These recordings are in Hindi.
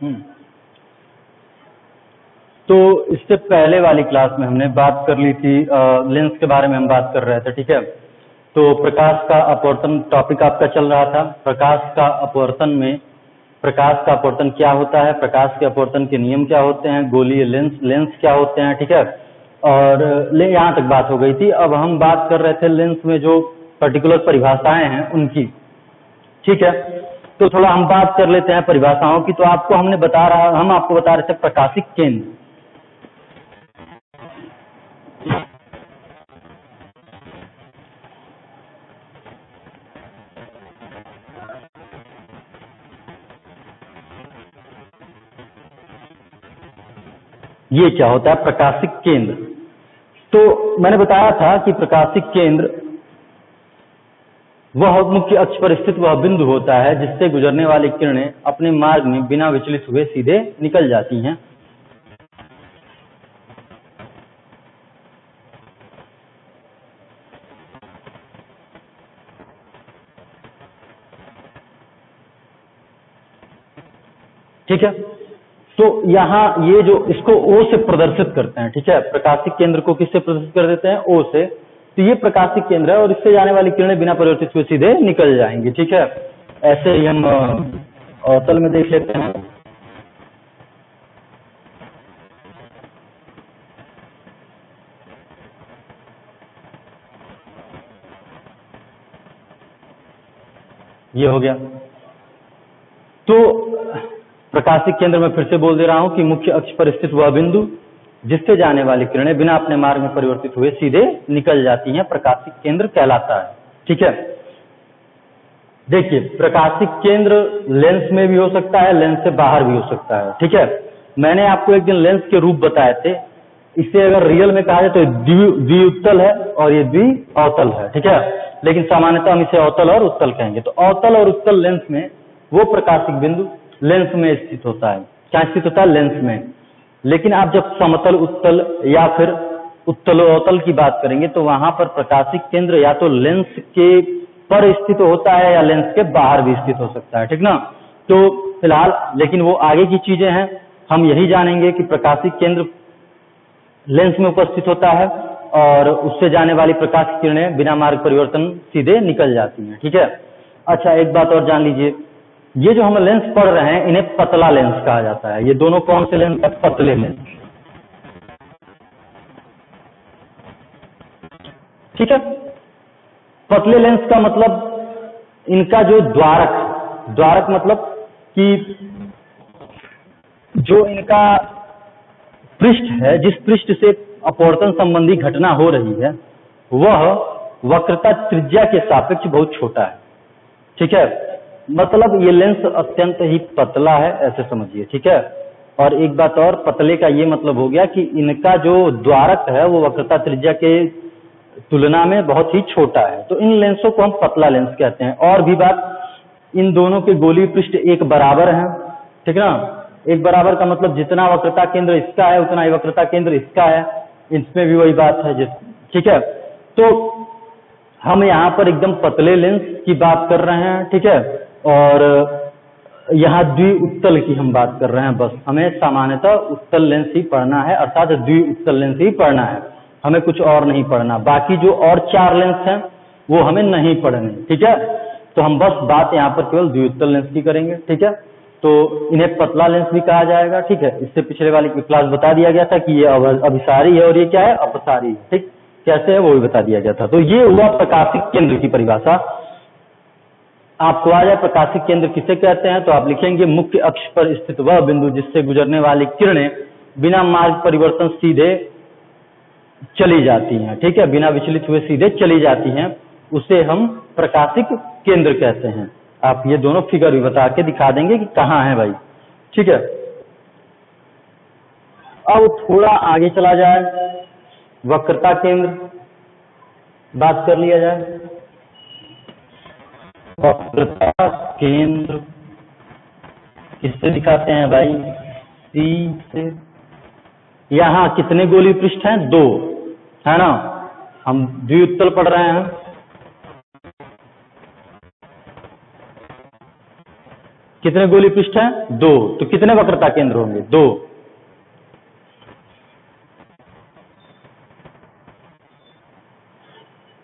हम्म। तो इससे पहले वाली क्लास में हमने बात कर ली थी, लेंस के बारे में हम बात कर रहे थे, ठीक है। तो प्रकाश का अपवर्तन टॉपिक आपका चल रहा था। प्रकाश का अपवर्तन में प्रकाश का अपवर्तन क्या होता है, प्रकाश के अपवर्तन के नियम क्या होते हैं, गोलीय लेंस क्या होते हैं, ठीक है। और यहाँ तक बात हो गई थी। अब हम बात कर रहे थे लेंस में जो पर्टिकुलर परिभाषाएं हैं उनकी, ठीक है। तो थोड़ा हम बात कर लेते हैं परिभाषाओं की। तो हम आपको बता रहे थे प्रकाशिक केंद्र। ये क्या होता है प्रकाशिक केंद्र? तो मैंने बताया था कि प्रकाशिक केंद्र वह मुख्य अक्ष पर स्थित वह बिंदु होता है जिससे गुजरने वाली किरणें अपने मार्ग में बिना विचलित हुए सीधे निकल जाती हैं। ठीक है। तो यहाँ ये जो इसको O से प्रदर्शित करते हैं, ठीक है। प्रकाशिक केंद्र को किससे प्रदर्शित कर देते हैं? O से। तो ये प्रकाशिक केंद्र है और इससे जाने वाली किरणें बिना परिवर्तित हुए सीधे निकल जाएंगी, ठीक है। ऐसे ही हम अवतल में देख लेते हैं। ये हो गया। तो प्रकाशिक केंद्र में फिर से बोल दे रहा हूं कि मुख्य अक्ष पर स्थित वह बिंदु जिससे जाने वाली किरणें बिना अपने मार्ग में परिवर्तित हुए सीधे निकल जाती हैं, प्रकाशिक केंद्र कहलाता है, ठीक है। देखिए, प्रकाशिक केंद्र लेंस में भी हो सकता है, लेंस से बाहर भी हो सकता है, ठीक है। मैंने आपको एक दिन लेंस के रूप बताए थे। इसे अगर रियल में कहा जाए तो द्विउत्तल है और ये द्विअवतल है, ठीक है। लेकिन सामान्यतः हम इसे अवतल और उत्तल कहेंगे। तो अवतल और उत्तल लेंस में वो प्रकाशिक बिंदु लेंस में स्थित होता है। क्या स्थित होता है? लेंस में। लेकिन आप जब समतल उत्तल या फिर उत्तल अवतल की बात करेंगे तो वहां पर प्रकाशिक केंद्र या तो लेंस के पर स्थित होता है या लेंस के बाहर भी स्थित हो सकता है, ठीक ना। तो फिलहाल लेकिन वो आगे की चीजें हैं। हम यही जानेंगे कि प्रकाशिक केंद्र लेंस में उपस्थित होता है और उससे जाने वाली प्रकाश की किरणें बिना मार्ग परिवर्तन सीधे निकल जाती हैं, ठीक है। अच्छा, एक बात और जान लीजिए, ये जो हम लेंस पढ़ रहे हैं इन्हें पतला लेंस कहा जाता है। ये दोनों कौन से लेंस है? पतले लेंस, ठीक है। पतले लेंस का मतलब इनका जो द्वारक मतलब कि जो इनका पृष्ठ है, जिस पृष्ठ से अपवर्तन संबंधी घटना हो रही है, वह वक्रता त्रिज्या के सापेक्ष बहुत छोटा है, ठीक है। मतलब ये लेंस अत्यंत ही पतला है, ऐसे समझिए, ठीक है। और एक बात और, पतले का ये मतलब हो गया कि इनका जो द्वारक है वो वक्रता त्रिज्या के तुलना में बहुत ही छोटा है। तो इन लेंसों को हम पतला लेंस कहते हैं। और भी बात, इन दोनों के गोलीय पृष्ठ एक बराबर हैं, ठीक है ना। एक बराबर का मतलब जितना वक्रता केंद्र इसका है उतना ही वक्रता केंद्र इसका है। इसमें भी वही बात है, ठीक है। तो हम यहाँ पर एकदम पतले लेंस की बात कर रहे हैं, ठीक है। और यहाँ द्विउत्तल की हम बात कर रहे हैं। बस हमें सामान्यतः उत्तल लेंस ही पढ़ना है, अर्थात द्विउत्तल लेंस ही पढ़ना है, हमें कुछ और नहीं पढ़ना। बाकी जो और 4 लेंस हैं वो हमें नहीं पढ़ने, ठीक है। तो हम बस बात यहाँ पर केवल द्विउत्तल लेंस की करेंगे, ठीक है। तो इन्हें पतला लेंस भी कहा जाएगा, ठीक है। इससे पिछले वाली क्लास बता दिया गया था कि ये अभिसारी है और ये क्या है? अपसारी है, ठीक। कैसे है वो भी बता दिया गया था। तो ये हुआ प्रकाशिक केंद्र की परिभाषा। आपको आ जाए प्रकाशिक केंद्र किसे कहते हैं, तो आप लिखेंगे मुख्य अक्ष पर स्थित वह बिंदु जिससे गुजरने वाली किरणें बिना मार्ग परिवर्तन सीधे चली जाती हैं, ठीक है। बिना विचलित हुए सीधे चली जाती हैं, उसे हम प्रकाशिक केंद्र कहते हैं। आप ये दोनों फिगर भी बता के दिखा देंगे कि कहाँ है भाई, ठीक है। अब थोड़ा आगे चला जाए, वक्रता केंद्र बात कर लिया जाए। वक्रता केंद्र किससे दिखाते हैं भाई? सी से। यहाँ कितने गोलीय पृष्ठ हैं? 2, है ना। हम द्विउत्तल पढ़ रहे हैं, कितने गोलीय पृष्ठ हैं? 2। तो कितने वक्रता केंद्र होंगे? 2।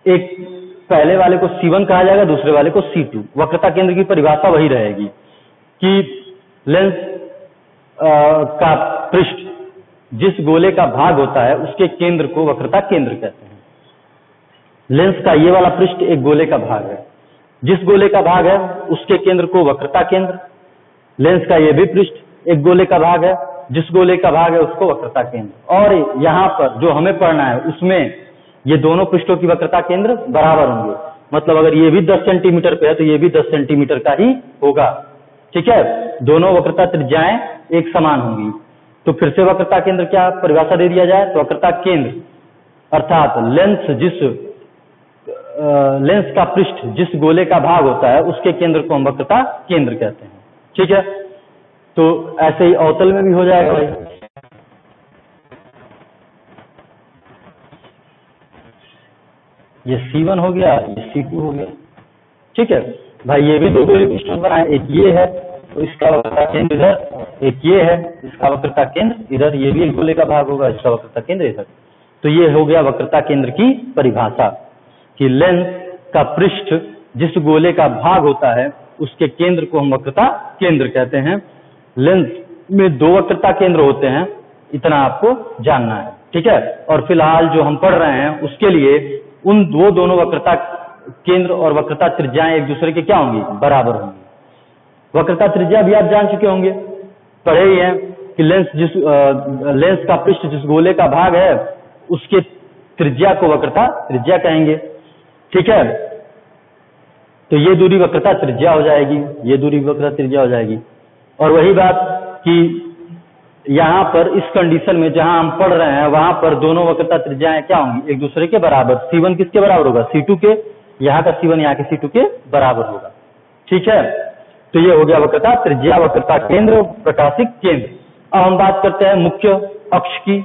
एक पहले वाले को C1 कहा जाएगा, दूसरे वाले को C2। वक्रता केंद्र की परिभाषा वही रहेगी कि लेंस का पृष्ठ जिस गोले का भाग होता है उसके केंद्र को वक्रता केंद्र कहते हैं। लेंस का ये वाला पृष्ठ एक गोले का भाग है, जिस गोले का भाग है उसके केंद्र को वक्रता केंद्र। लेंस का ये भी पृष्ठ एक गोले का भाग है, जिस गोले का भाग है उसको वक्रता केंद्र। और यहाँ पर जो हमें पढ़ना है उसमें ये दोनों पृष्ठों की वक्रता केंद्र बराबर होंगे। मतलब अगर ये भी 10 सेंटीमीटर पे है तो ये भी 10 सेंटीमीटर का ही होगा। ठीक है, दोनों वक्रता त्रिज्याएं एक समान होंगी। तो फिर से वक्रता केंद्र क्या परिभाषा दे दिया जाए तो वक्रता केंद्र अर्थात लेंस का पृष्ठ जिस गोले का भाग होता है उसके केंद्र को हम वक्रता केंद्र कहते हैं। ठीक है, तो ऐसे ही अवतल में भी हो जाएगा भाई। ये C1 हो गया, ये C2 हो गया। ठीक है भाई, ये भी दो गोलीय पृष्ठ बनाए, एक ये है तो इसका वक्रता केंद्र इधर, एक ये है इसका वक्रता केंद्र इधर, ये भी एक गोले का भाग होगा, इसका वक्रता केंद्र इधर। तो ये हो गया वक्रता केंद्र की परिभाषा कि लेंस का पृष्ठ जिस गोले का भाग होता है उसके केंद्र को हम वक्रता केंद्र कहते हैं। लेंस में 2 वक्रता केंद्र होते हैं, इतना आपको जानना है। ठीक है, और फिलहाल जो हम पढ़ रहे हैं उसके लिए उन दोनों वक्रता केंद्र और वक्रता त्रिज्याएं एक दूसरे के क्या होंगी? बराबर होंगी। वक्रता त्रिज्या भी आप जान चुके होंगे, पढ़े ही हैं कि लेंस का पृष्ठ जिस गोले का भाग है उसके त्रिज्या को वक्रता त्रिज्या कहेंगे। ठीक है, तो ये दूरी वक्रता त्रिज्या हो जाएगी, ये दूरी वक्रता त्रिज्या हो जाएगी। और वही बात कि यहाँ पर इस कंडीशन में जहां हम पढ़ रहे हैं वहां पर दोनों वक्रता त्रिज्याएं क्या होंगी? एक दूसरे के बराबर। C1 किसके बराबर होगा? C2 के। यहाँ का C1 यहाँ के C2 के बराबर होगा। ठीक है, तो ये हो गया वक्रता त्रिज्या, वक्रता केंद्र, प्रकाशिक केंद्र। अब हम बात करते हैं मुख्य अक्ष की।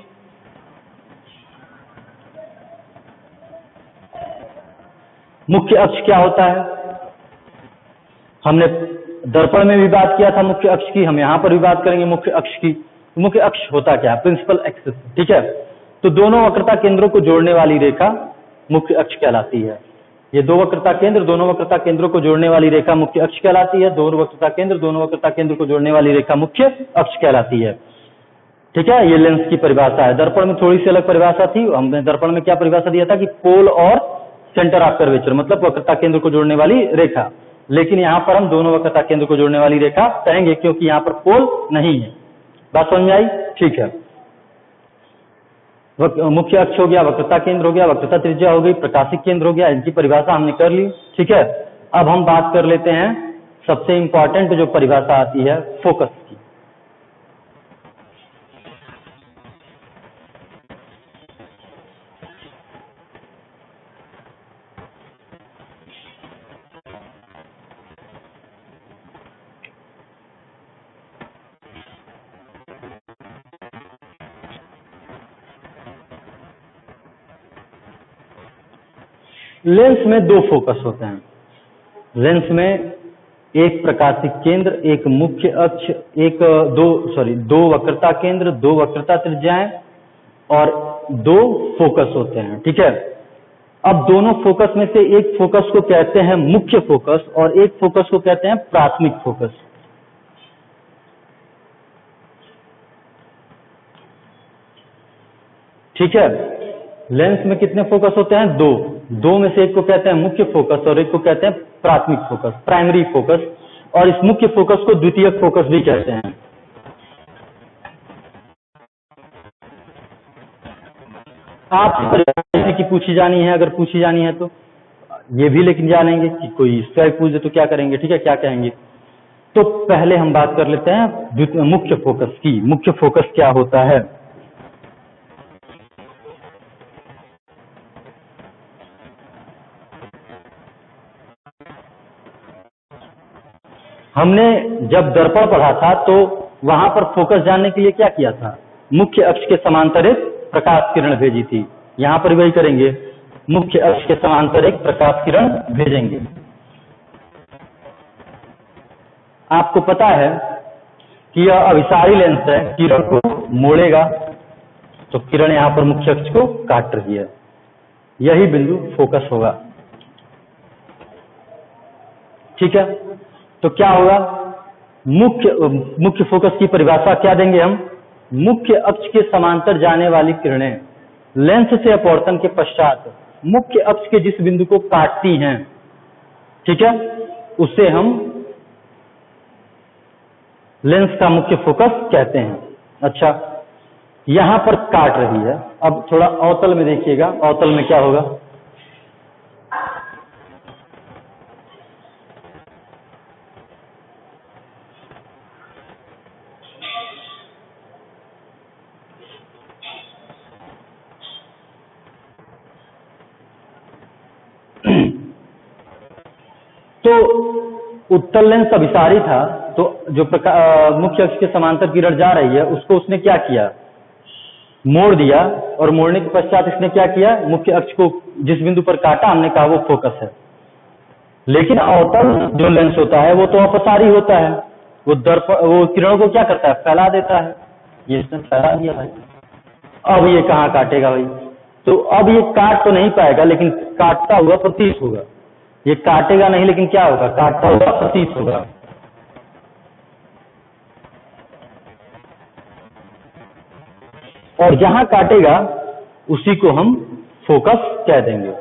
मुख्य अक्ष क्या होता है? हमने दर्पण में भी बात किया था मुख्य अक्ष की, हम यहाँ पर भी बात करेंगे मुख्य अक्ष की। मुख्य अक्ष होता क्या है? Principal axis. ठीक है, तो दोनों वक्रता केंद्रों को जोड़ने वाली रेखा मुख्य अक्ष कहलाती है। ये 2 वक्रता केंद्र, दोनों वक्रता केंद्रों को जोड़ने वाली रेखा मुख्य अक्ष कहलाती है। दोनों वक्रता केंद्र, दोनों वक्रता केंद्र को जोड़ने वाली रेखा मुख्य अक्ष कहलाती है। ठीक है, ये लेंस की परिभाषा है। दर्पण में थोड़ी सी अलग परिभाषा थी। हमने दर्पण में क्या परिभाषा दिया था कि पोल और सेंटर ऑफ कर्वेचर, मतलब वक्रता केंद्र को जोड़ने वाली रेखा। लेकिन यहाँ पर हम दोनों वक्रता केंद्र को जोड़ने वाली रेखा कहेंगे क्योंकि यहाँ पर पोल नहीं है। बात समझ में आई? ठीक है, मुख्य अक्ष हो गया, वक्रता केंद्र हो गया, वक्रता त्रिज्या हो गई, प्रकाशिक केंद्र हो गया, इनकी परिभाषा हमने कर ली। ठीक है, अब हम बात कर लेते हैं सबसे इंपॉर्टेंट जो परिभाषा आती है फोकस की। लेंस में 2 फोकस होते हैं। लेंस में एक प्रकाशिक केंद्र, एक मुख्य अक्ष, दो वक्रता केंद्र, 2 वक्रता त्रिज्याएं और 2 फोकस होते हैं। ठीक है, अब दोनों फोकस में से एक फोकस को कहते हैं मुख्य फोकस और एक फोकस को कहते हैं प्राथमिक फोकस। ठीक है, लेंस में कितने फोकस होते हैं? 2 में से एक को कहते हैं मुख्य फोकस और एक को कहते हैं प्राथमिक फोकस, प्राइमरी फोकस। और इस मुख्य फोकस को द्वितीयक फोकस भी कहते हैं। आप की पूछी जानी है, अगर पूछी जानी है तो ये भी लेकिन जानेंगे कि कोई स्ट्राइक पूछ दे तो क्या करेंगे। ठीक है, क्या कहेंगे? तो पहले हम बात कर लेते हैं मुख्य फोकस की। मुख्य फोकस क्या होता है? हमने जब दर्पण पढ़ा था तो वहां पर फोकस जानने के लिए क्या किया था? मुख्य अक्ष के समांतर एक प्रकाश किरण भेजी थी। यहां पर वही करेंगे, मुख्य अक्ष के समांतर एक प्रकाश किरण भेजेंगे। आपको पता है कि यह अभिसारी लेंस है, किरण को मोड़ेगा, तो किरण यहाँ पर मुख्य अक्ष को काट रही है, यही बिंदु फोकस होगा। ठीक है, तो क्या होगा, मुख्य फोकस की परिभाषा क्या देंगे हम, मुख्य अक्ष के समांतर जाने वाली किरणें लेंस से अपवर्तन के पश्चात मुख्य अक्ष के जिस बिंदु को काटती हैं, ठीक है, उसे हम लेंस का मुख्य फोकस कहते हैं। अच्छा, यहां पर काट रही है, अब थोड़ा अवतल में देखिएगा, अवतल में क्या होगा, तो उत्तल लेंस अभिसारी था, तो जो मुख्य अक्ष के समांतर किरण जा रही है उसको उसने क्या किया, मोड़ दिया, और मोड़ने के पश्चात इसने क्या किया, मुख्य अक्ष को जिस बिंदु पर काटा हमने कहा वो फोकस है। लेकिन अवतल जो लेंस होता है वो तो अपसारी होता है, वो किरणों को क्या करता है, फैला देता है, ये इसने फैला दिया भाई। अब ये कहाँ काटेगा भाई, तो अब ये काट तो नहीं पाएगा, लेकिन काटता हुआ प्रतीत होगा। ये काटेगा नहीं, लेकिन क्या होगा, काटता हुआ प्रतीत होगा। और जहां काटेगा उसी को हम फोकस कह देंगे।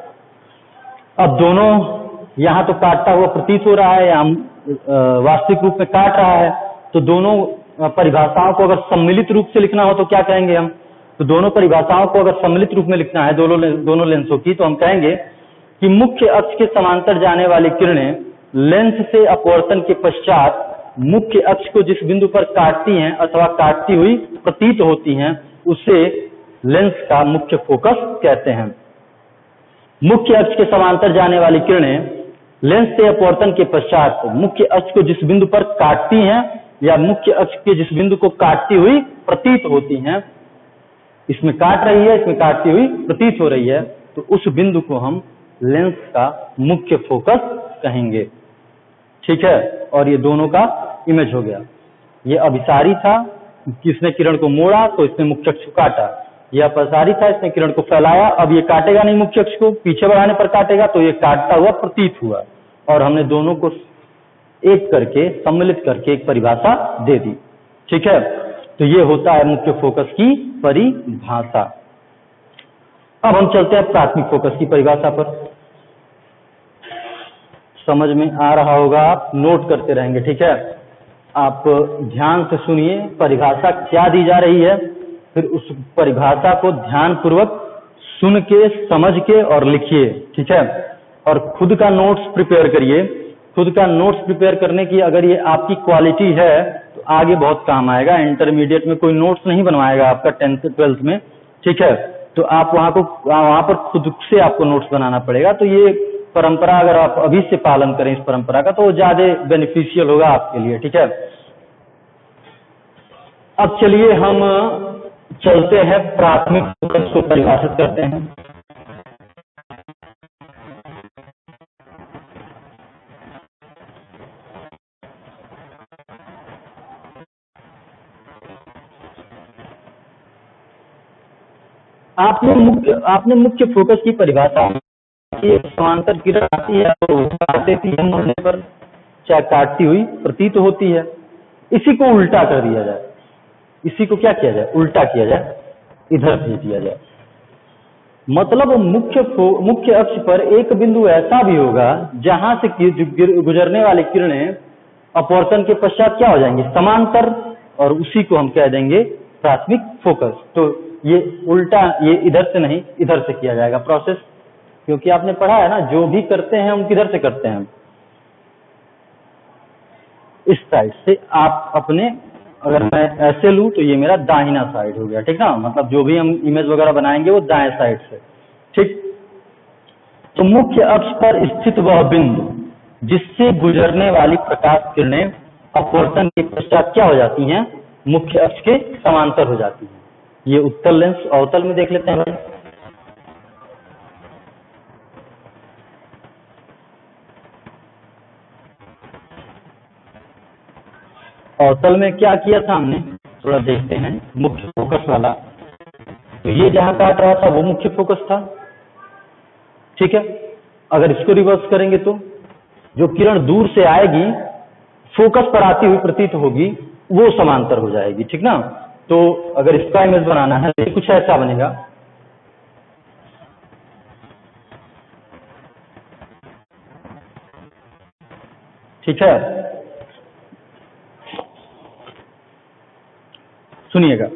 अब दोनों, यहां तो काटता हुआ प्रतीत हो रहा है, यहाँ वास्तविक रूप में काट रहा है, तो दोनों परिभाषाओं को अगर सम्मिलित रूप से लिखना हो तो क्या कहेंगे हम, तो दोनों परिभाषाओं को अगर सम्मिलित रूप में लिखना है दोनों लेंसों की, तो हम कहेंगे कि मुख्य अक्ष के समांतर जाने वाली किरणें लेंस से अपवर्तन के पश्चात मुख्य अक्ष को जिस बिंदु पर काटती हैं अथवा काटती हुई प्रतीत होती हैं, उसे लेंस का मुख्य फोकस कहते हैं। मुख्य अक्ष के समांतर जाने वाली किरणें लेंस से अपवर्तन के पश्चात मुख्य अक्ष को जिस बिंदु पर काटती हैं या मुख्य अक्ष के जिस बिंदु को काटती हुई प्रतीत होती हैं, इसमें काट रही है, इसमें काटती हुई प्रतीत हो रही है, तो उस बिंदु को हम लेंस का मुख्य फोकस कहेंगे। ठीक है, और ये दोनों का इमेज हो गया। ये अभिसारी था, किसने किरण को मोड़ा तो इसने मुख्य अक्ष को काटा, यह अपसारी था, इसने किरण को फैलाया, अब ये काटेगा नहीं, मुख्य अक्ष को पीछे बढ़ाने पर काटेगा, तो ये काटता हुआ प्रतीत हुआ, और हमने दोनों को एक करके सम्मिलित करके एक परिभाषा दे दी। ठीक है, तो ये होता है मुख्य फोकस की परिभाषा। अब हम चलते हैं प्राथमिक फोकस की परिभाषा पर। समझ में आ रहा होगा, आप नोट करते रहेंगे। ठीक है, आप ध्यान से सुनिए परिभाषा क्या दी जा रही है, फिर उस परिभाषा को ध्यान पूर्वक सुन के, समझ के और लिखिए। ठीक है, और खुद का नोट्स प्रिपेयर करिए। खुद का नोट्स प्रिपेयर करने की अगर ये आपकी क्वालिटी है तो आगे बहुत काम आएगा। इंटरमीडिएट में कोई नोट्स नहीं बनवाएगा आपका 10th 12th में। ठीक है, तो आप वहां पर खुद से आपको नोट्स बनाना पड़ेगा। तो ये परंपरा अगर आप अभी से पालन करें इस परंपरा का, तो ज्यादा बेनिफिशियल होगा आपके लिए। ठीक है, अब चलिए हम चलते हैं प्राथमिक फोकस को परिभाषित करते हैं। आपने मुख्य फोकस की परिभाषा, समांतर किरण आती है तो काट देती है, मोड़ने पर चाहे काटती हुई प्रतीत होती है। इसी को उल्टा कर दिया जाए, इसी को क्या किया जाए, उल्टा किया जाए, इधर भेज दिया जाए। मतलब मुख्य अक्ष पर एक बिंदु ऐसा भी होगा जहां से गुजरने वाली किरणें अपवर्तन के पश्चात क्या हो जाएंगे, समांतर, और उसी को हम कह देंगे प्राथमिक फोकस। तो ये उल्टा, ये इधर से नहीं इधर से किया जाएगा प्रोसेस, क्योंकि आपने पढ़ा है ना, जो भी करते हैं हम किधर से करते हैं, इस साइड से। आप अपने, अगर मैं ऐसे लूं तो ये मेरा दाहिना साइड हो गया। ठीक ना, मतलब जो भी हम इमेज वगैरह बनाएंगे वो दाएं साइड से। ठीक, तो मुख्य अक्ष पर स्थित वह बिंदु जिससे गुजरने वाली प्रकाश किरणें अपवर्तन के पश्चात क्या हो जाती हैं, मुख्य अक्ष के समांतर हो जाती हैं। ये उत्तल लेंस, अवतल में देख लेते हैं भाई। अवतल में क्या किया था हमने, थोड़ा देखते हैं, मुख्य फोकस वाला। तो ये जहां काट रहा था वो मुख्य फोकस था, ठीक है। अगर इसको रिवर्स करेंगे तो जो किरण दूर से आएगी, फोकस पर आती हुई प्रतीत होगी, वो समांतर हो जाएगी, ठीक ना। तो अगर इसका इमेज बनाना है तो कुछ ऐसा बनेगा, ठीक है। सुनिएगा,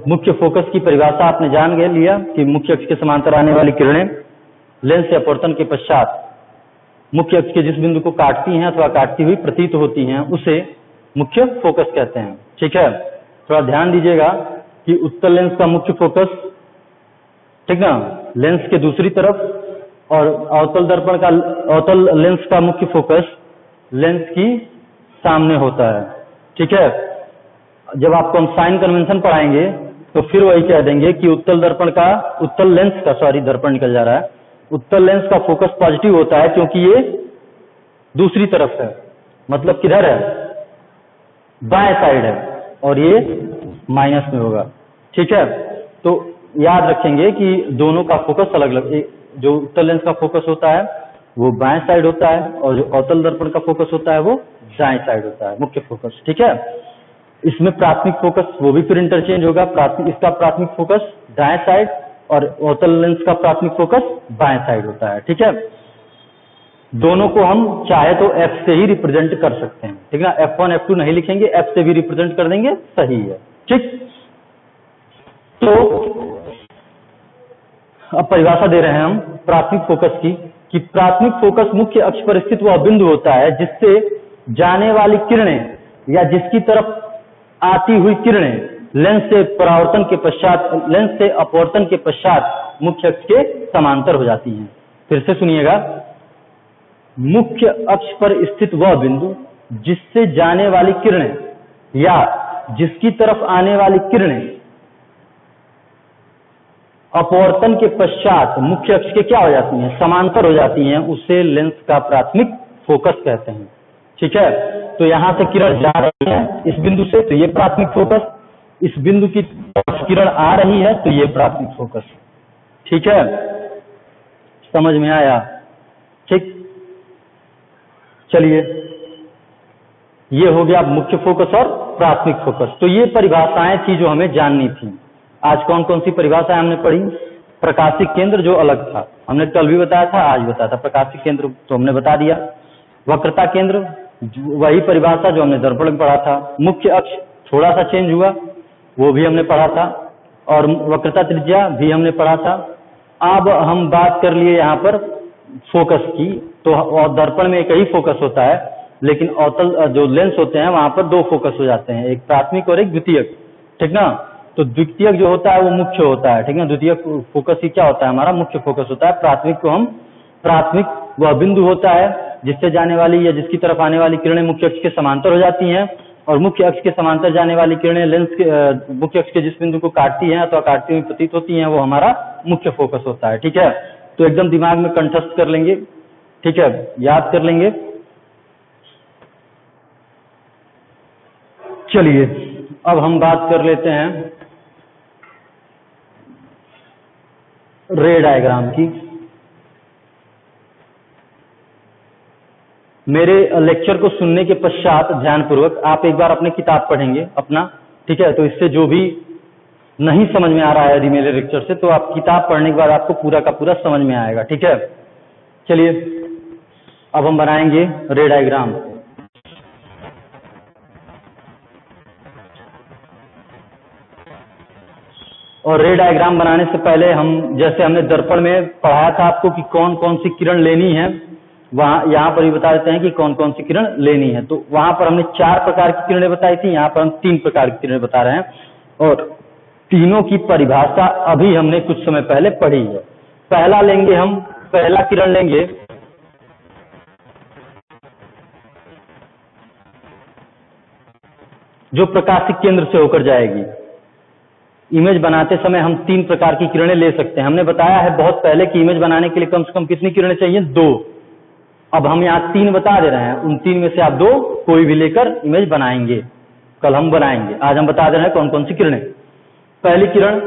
मुख्य फोकस की परिभाषा आपने जान गए लिया कि मुख्य अक्ष के समांतर आने वाली किरणें लेंस से अपवर्तन के पश्चात मुख्य अक्ष के जिस बिंदु को काटती हैं अथवा काटती हुई प्रतीत होती हैं, उसे मुख्य फोकस कहते हैं, ठीक है। थोड़ा ध्यान दीजिएगा कि उत्तल लेंस का मुख्य फोकस, ठीक ना, लेंस के दूसरी तरफ, और अवतल लेंस का मुख्य फोकस लेंस की सामने होता है, ठीक है। जब आपको हम साइन कन्वेंशन पढ़ाएंगे तो फिर वही कह देंगे कि उत्तल लेंस का, सॉरी दर्पण निकल जा रहा है, उत्तल लेंस का फोकस पॉजिटिव होता है क्योंकि ये दूसरी तरफ है, मतलब किधर है, बाएं साइड है, और ये माइनस में होगा, ठीक है। तो याद रखेंगे कि दोनों का फोकस अलग अलग, जो उत्तल लेंस का फोकस होता है वो बाएं साइड होता है, और जो अवतल दर्पण का फोकस होता है वो दाएं साइड होता है, मुख्य फोकस, ठीक है। इसमें प्राथमिक फोकस वो भी फिर इंटरचेंज होगा, इसका प्राथमिक फोकस दाएं साइड और अवतल लेंस का प्राथमिक फोकस बाएं साइड होता है, ठीक है। दोनों को हम चाहे तो F से ही रिप्रेजेंट कर सकते हैं, ठीक है। F1 F2 नहीं लिखेंगे, F से भी रिप्रेजेंट कर देंगे, सही है, ठीक। तो अब परिभाषा दे रहे हैं हम प्राथमिक फोकस की, कि प्राथमिक फोकस मुख्य अक्ष पर स्थित वह बिंदु होता है जिससे जाने वाली किरणें या जिसकी तरफ आती हुई किरणें लेंस से अपवर्तन के पश्चात मुख्य अक्ष के समांतर हो जाती हैं। फिर से सुनिएगा, मुख्य अक्ष पर स्थित वह बिंदु जिससे जाने वाली किरणें या जिसकी तरफ आने वाली किरणें अपवर्तन के पश्चात मुख्य अक्ष के क्या हो जाती हैं, समांतर हो जाती हैं, उसे लेंस का प्राथमिक फोकस कहते हैं, ठीक है। तो यहां से किरण जा रही है इस बिंदु से, तो ये प्राथमिक फोकस, इस बिंदु की किरण आ रही है तो ये प्राथमिक फोकस, ठीक है। समझ में आया, ठीक। चलिए, ये हो गया मुख्य फोकस और प्राथमिक फोकस। तो ये परिभाषाएं थी जो हमें जाननी थी। आज कौन कौन सी परिभाषाएं हमने पढ़ी, प्रकाशिक केंद्र जो अलग था, हमने कल भी बताया था, आज बताया था, प्रकाशिक केंद्र तो हमने बता दिया। वक्रता केंद्र वही परिभाषा जो हमने दर्पण में पढ़ा था। मुख्य अक्ष थोड़ा सा चेंज हुआ, वो भी हमने पढ़ा था, और वक्रता त्रिज्या भी हमने पढ़ा था। अब हम बात कर लिए यहाँ पर फोकस की, तो और दर्पण में एक ही फोकस होता है, लेकिन अवतल जो लेंस होते हैं वहां पर दो फोकस हो जाते हैं, एक प्राथमिक और एक द्वितीयक, ठीक ना। तो द्वितीयक जो होता है वो मुख्य होता है, ठीक ना। द्वितीयक फोकस ही क्या होता है, हमारा मुख्य फोकस होता है। प्राथमिक वह बिंदु होता है जिससे जाने वाली या जिसकी तरफ आने वाली किरणें मुख्य अक्ष के समांतर हो जाती हैं, और मुख्य अक्ष के समांतर जाने वाली किरणें लेंस के मुख्य अक्ष के जिस बिंदु को काटती हैं अथवा काटती हुई प्रतीत होती हैं, वो हमारा मुख्य फोकस होता है, ठीक है। तो एकदम दिमाग में कंठस्थ कर लेंगे, ठीक है, याद कर लेंगे। चलिए, अब हम बात कर लेते हैं रे डायग्राम की। मेरे लेक्चर को सुनने के पश्चात ध्यानपूर्वक आप एक बार अपने किताब पढ़ेंगे अपना, ठीक है। तो इससे जो भी नहीं समझ में आ रहा है यदि मेरे लेक्चर से, तो आप किताब पढ़ने के बाद आपको पूरा का पूरा समझ में आएगा, ठीक है। चलिए, अब हम बनाएंगे रे डायग्राम। और रे डायग्राम बनाने से पहले हम, जैसे हमने दर्पण में पढ़ाया था आपको कि कौन कौन सी किरण लेनी है, वहां यहाँ पर भी बता देते हैं कि कौन कौन सी किरण लेनी है। तो वहां पर हमने 4 प्रकार की किरणें बताई थी, यहाँ पर हम 3 प्रकार की किरणें बता रहे हैं, और तीनों की परिभाषा अभी हमने कुछ समय पहले पढ़ी है। पहला किरण लेंगे जो प्रकाशिक केंद्र से होकर जाएगी। इमेज बनाते समय हम 3 प्रकार की किरणें ले सकते हैं। हमने बताया है बहुत पहले कि इमेज बनाने के लिए कम से कम कितनी किरणें चाहिए, 2, अब हम यहाँ 3 बता दे रहे हैं, उन 3 में से आप 2 कोई भी लेकर इमेज बनाएंगे, कल हम बनाएंगे। आज हम बता दे रहे हैं कौन कौन सी किरणें। पहली किरण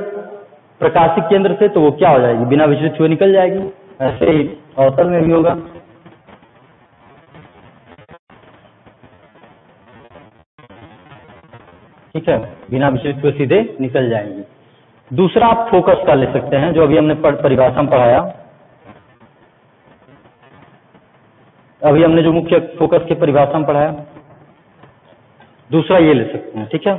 प्रकाशिक केंद्र से, तो वो क्या हो जाएगी, बिना विचलित हुए निकल जाएगी। ऐसे ही अवतल में भी होगा। ठीक है, बिना विचलित हुए सीधे निकल जाएंगी। दूसरा आप फोकस का ले सकते हैं, जो अभी हमने परिभाषा में पढ़ाया। अभी हमने जो मुख्य फोकस के परिभाषा में पढ़ाया, दूसरा ये ले सकते हैं। ठीक है,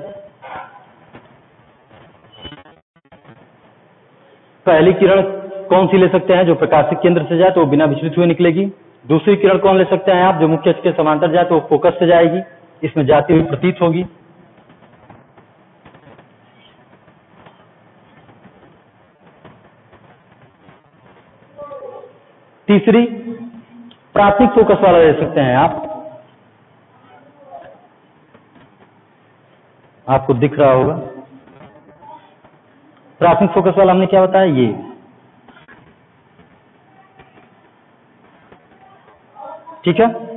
पहली किरण कौन सी ले सकते हैं, जो प्रकाशिक केंद्र से जाए तो वो बिना विचलित हुए निकलेगी। दूसरी किरण कौन ले सकते हैं आप, जो मुख्य अक्ष के समांतर जाए तो वो फोकस से जाएगी, इसमें जाती हुई प्रतीत होगी। तीसरी प्राथमिक फोकस वाला ले सकते हैं आप, आपको दिख रहा होगा। प्राथमिक फोकस वाला हमने क्या बताया, ये ठीक है।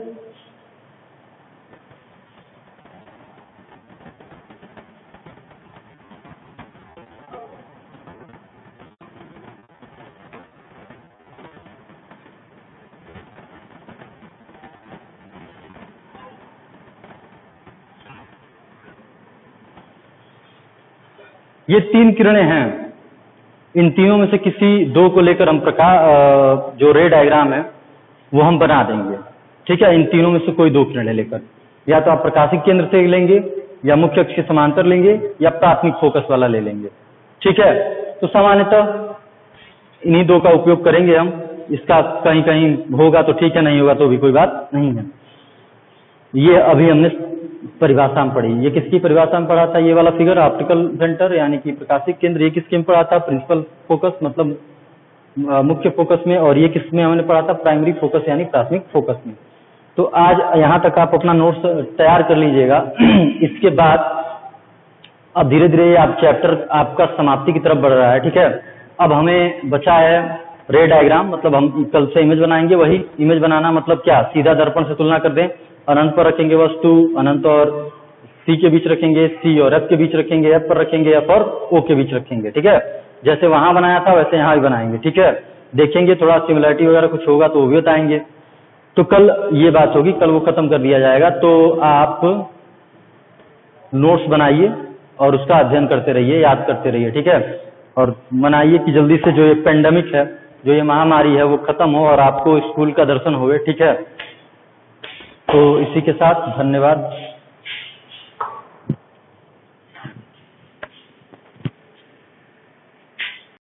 ये 3 किरणें हैं, इन तीनों में से किसी 2 को लेकर हम जो रे डायग्राम है वो हम बना देंगे। ठीक है, इन तीनों में से कोई 2 किरणें लेकर, या तो आप प्रकाशिक केंद्र से लेंगे, या मुख्य अक्ष के समांतर लेंगे, या प्राथमिक फोकस वाला ले लेंगे। ठीक है, तो सामान्यतः इन्हीं 2 का उपयोग करेंगे हम। इसका कहीं कहीं होगा तो ठीक है, नहीं होगा तो भी कोई बात नहीं है। ये अभी हमने परिभाषा में पढ़ी। ये किसकी परिभाषा में पढ़ा था, ये वाला फिगर ऑप्टिकल सेंटर यानी कि प्रकाशिक केंद्र, ये किसके में पढ़ा था, प्रिंसिपल फोकस मतलब मुख्य फोकस में, और ये किसमें हमने पढ़ा था, प्राइमरी फोकस यानी प्राथमिक फोकस में। तो आज यहाँ तक आप अपना नोट्स तैयार कर लीजिएगा। इसके बाद अब धीरे धीरे आप चैप्टर आपका समाप्ति की तरफ बढ़ रहा है। ठीक है, अब हमें बचा है रे डायग्राम, मतलब हम कल से इमेज बनाएंगे। वही इमेज बनाना मतलब क्या, सीधा दर्पण से तुलना कर दें, अनंत पर रखेंगे वस्तु, अनंत और सी के बीच रखेंगे, सी और एफ के बीच रखेंगे, एफ पर रखेंगे, एफ और ओ के बीच रखेंगे। ठीक है, जैसे वहां बनाया था वैसे यहाँ भी बनाएंगे। ठीक है, देखेंगे थोड़ा सिमिलरिटी वगैरह कुछ होगा तो वो भी बताएंगे। तो कल ये बात होगी, कल वो खत्म कर दिया जाएगा। तो आप नोट्स बनाइए और उसका अध्ययन करते रहिए, याद करते रहिए। ठीक है, और मनाइए कि जल्दी से जो ये पेंडेमिक है, जो ये महामारी है, वो खत्म हो और आपको स्कूल का दर्शन होवे। ठीक है, तो इसी के साथ धन्यवाद।